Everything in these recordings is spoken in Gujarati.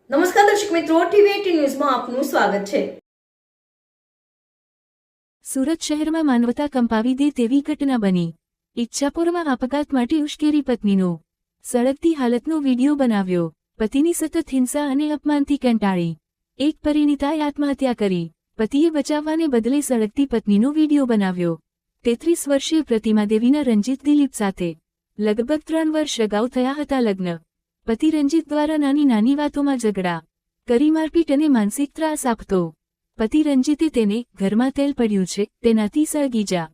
નમસ્કાર દર્શક મિત્રો, ટીવી18 ન્યૂઝમાં આપનું સ્વાગત છે। સુરત શહેરમાં માનવતા કંપાવી દે તેવી ઘટના બની। ઈચ્છાપુરમાં આપઘાત માટે ઉશ્કેરી પત્નીનો સળગતી હાલતનો વીડિયો બનાવ્યો। પતિની સતત હિંસા અને અપમાનથી કંટાળી એક પરિણીતાએ આત્મહત્યા કરી। પતિએ બચાવવાને બદલે સળગતી પત્નીનો વીડિયો બનાવ્યો। 33 વર્ષીય પ્રતિમા દેવીના રંજીત દિલીપ સાથે લગભગ 3 વર્ષ અગાઉ થયા હતા લગ્ન। પતિ રંજીત દ્વારા નાની નાની વાતોમાં ઝઘડા કરી મારપીટ અને માનસિક ત્રાસ આપતો। પતિ રંજીતે તેને ઘરમાં તેલ પડ્યું છે તેનાથી સળગી જા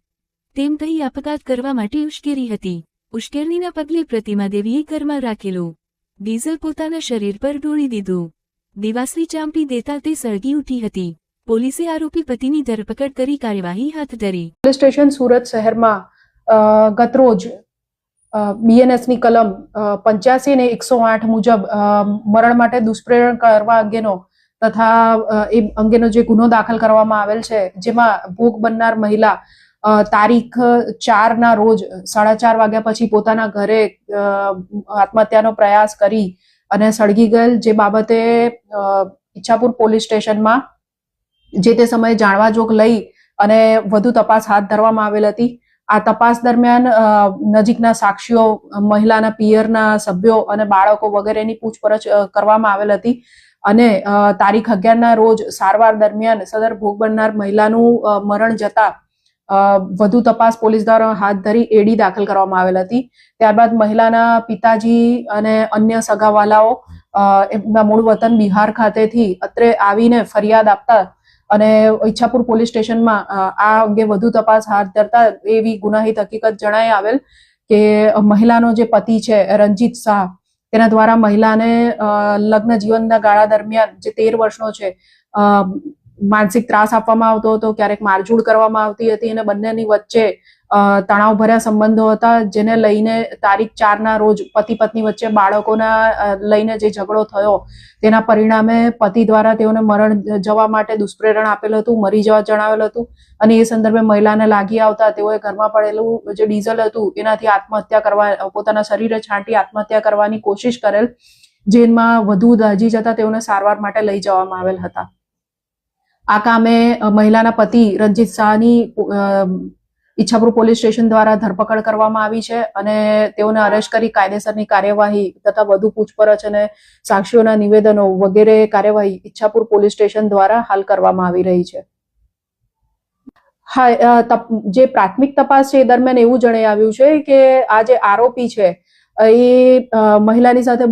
તેમ કહી આપઘાત કરવા માટે ઉશ્કેરી હતી। ઉશ્કેરણીના પગલે પ્રતિમા દેવીએ ઘરમાં રાખેલું ડીઝલ પોતાના શરીર પર ઢોળી દીધું। દિવાસળી ચાંપી દેતા તે સળગી ઉઠી હતી। પોલીસે આરોપી પતિની ધરપકડ કરી કાર્યવાહી હાથ ધરી। પોલીસ સ્ટેશન સુરત શહેરમાં ગતરોજ BNS ની કલમ 85 ને 108 મુજબ મરણ માટે દુષ્પ્રેરણ કરવા અંગેનો તથા એ અંગેનો જે ગુનો દાખલ કરવામાં આવેલ છે, જેમાં ભોગ બનનાર મહિલા તારીખ 4 ના રોજ 4:30 વાગ્યા પછી પોતાના ઘરે આત્મહત્યાનો પ્રયાસ કરી અને સળગી ગયેલ, જે બાબતે ઈચ્છાપુર પોલીસ સ્ટેશનમાં જે તે સમયે જાણવા જોગ લઈ અને વધુ તપાસ હાથ ધરવામાં આવેલ હતી। આ તપાસ દરમિયાન નજીકના સાક્ષીઓ, મહિલાના પિયરના સભ્યો અને બાળકો વગેરેની પૂછપરછ કરવામાં આવેલ હતી અને તારીખ 11 ના રોજ સારવાર દરમિયાન સદર ભોગ બનનાર મહિલાનું મરણ જતા વધુ તપાસ પોલીસ દ્વારા હાથ ધરી એડી દાખલ કરવામાં આવેલ હતી। ત્યારબાદ મહિલાના પિતાજી અને અન્ય સગાવાલાઓ એમના મૂળ વતન બિહાર ખાતેથી અત્રે આવીને ફરિયાદ આપતા અને ઈચ્છાપુર પોલીસ સ્ટેશનમાં આ અંગે વધુ તપાસ હાથ ધરતા એવી ગુનાહિત હકીકત જણાઈ આવેલ કે મહિલાનો જે પતિ છે રંજીત શાહ, તેના દ્વારા મહિલાને લગ્ન જીવનના ગાળા દરમિયાન જે 13 વર્ષનો છે માનસિક ત્રાસ આપવામાં આવતો હતો, ક્યારેક મારઝૂડ કરવામાં આવતી હતી અને બંનેની વચ્ચે તણાવભર્યા સંબંધો હતા, જેને લઈને તારીખ 4 ના રોજ પતિ પત્ની વચ્ચે બાળકોના લઈને જે ઝઘડો થયો તેના પરિણામે પતિ દ્વારા તેઓને મરણ જવા માટે દુષ્પ્રેરણ આપેલું હતું, મરી જવા જણાવેલ હતું અને એ સંદર્ભે મહિલાને લાગી આવતા તેઓએ ઘરમાં પડેલું જે ડીઝલ હતું એનાથી આત્મહત્યા કરવા, પોતાના શરીરે છાંટી આત્મહત્યા કરવાની કોશિશ કરેલ, જેમાં વધુ દાઝી જતા તેઓને સારવાર માટે લઈ જવામાં આવેલ હતા। આ કામે મહિલાના પતિ રંજીત શાહની ઈચ્છાપુર પોલીસ સ્ટેશન દ્વારા ધરપકડ કરવામાં આવી છે અને તેઓને અરેસ્ટ કરી કાયદેસરની કાર્યવાહી તથા વધુ પૂછપરછ અને સાક્ષીઓના નિવેદનો વગેરે કાર્યવાહી ઈચ્છાપુર પોલીસ સ્ટેશન દ્વારા હાલ કરવામાં આવી રહી છે। હા, જે પ્રાથમિક તપાસ છે એ દરમિયાન એવું જણાઈ આવ્યું છે કે આ જે આરોપી છે એ મહિલાની સાથે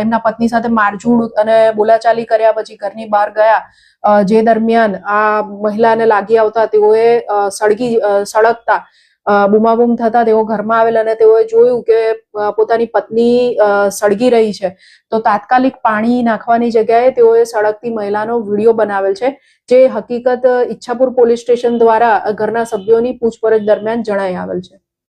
એમના પત્ની સાથે મારઝૂડ અને બોલાચાલી કર્યા પછી ઘરની બહાર ગયા, જે દરમિયાન આ મહિલાને લાગી આવતા તેઓએ સળગતા બૂમાબૂમ થતા તેઓ ઘરમાં આવેલ અને તેઓએ જોયું કે પોતાની પત્ની સળગી રહી છે, તો તાત્કાલિક પાણી નાખવાની જગ્યાએ તેઓએ સળગતી મહિલાનો વિડીયો બનાવેલ છે, જે હકીકત ઈચ્છાપુર પોલીસ સ્ટેશન દ્વારા ઘરના સભ્યોની પૂછપરછ દરમિયાન જણાઈ આવેલ છે।